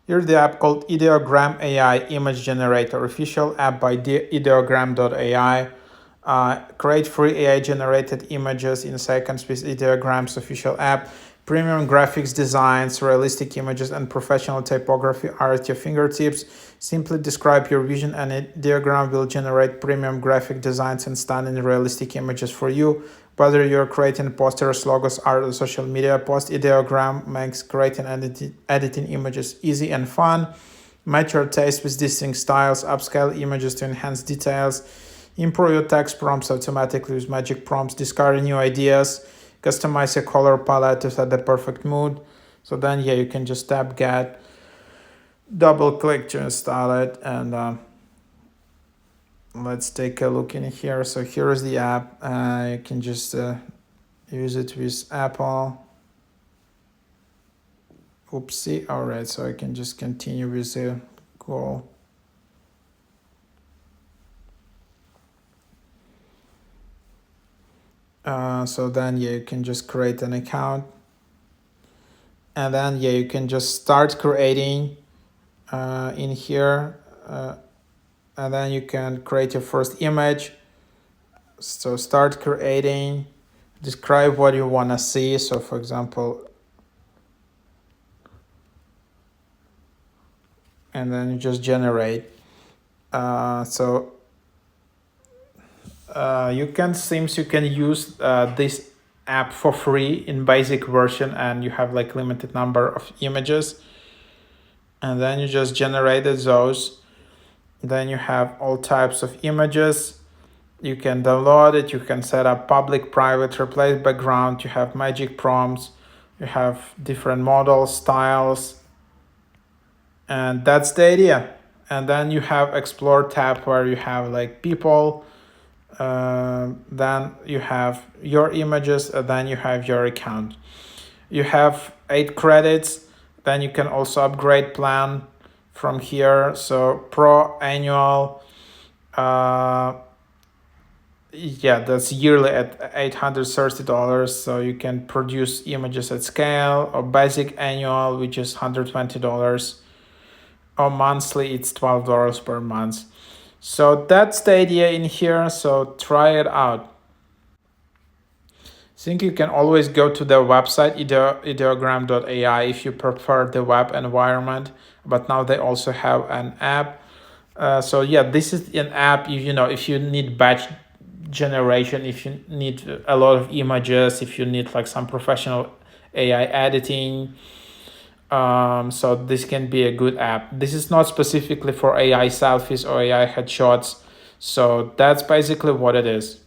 Here's the app called Ideogram AI Image Generator, official app by Ideogram.ai. Create free AI generated images in seconds with Ideogram's official app. Premium graphics designs, realistic images, and professional typography are at your fingertips. Simply describe your vision, and Ideogram will generate premium graphic designs and stunning realistic images for you. Whether you're creating posters, logos, art, or social media posts, Ideogram makes creating and editing images easy and fun. Match your taste with distinct styles, upscale images to enhance details, improve your text prompts automatically with magic prompts, discover new ideas, customize your color palette to set the perfect mood. So then, yeah, you can just tap get, double click to install it, and let's take a look in here. So here is the app. You can just use it with Apple. Oopsie. All right, so I can just continue with the goal. So then, yeah, you can just create an account, and then, yeah, you can just start creating in here, and then you can create your first image. So start creating, describe what you want to see. So for example, and then you just generate. You can use this app for free in basic version, and you have like limited number of images, and then you just generated those. Then you have all types of images. You can download it. You can set up public, private, replace background. You have magic prompts. You have different models, styles, and that's the idea. And then you have explore tab where you have like people. Then you have your images, and then you have your account. You have 8 credits. Then you can also upgrade plan from here. So pro, annual, yeah, that's yearly at $830. So you can produce images at scale, or basic annual, which is $120, or monthly, it's $12 per month. So that's the idea in here. So try it out. I think you can always go to the website ideogram.ai if you prefer the web environment, but now they also have an app. So yeah, this is an app. If you need batch generation, if you need a lot of images, if you need like some professional AI editing, so this can be a good app. This is not specifically for AI selfies or AI headshots. So that's basically what it is.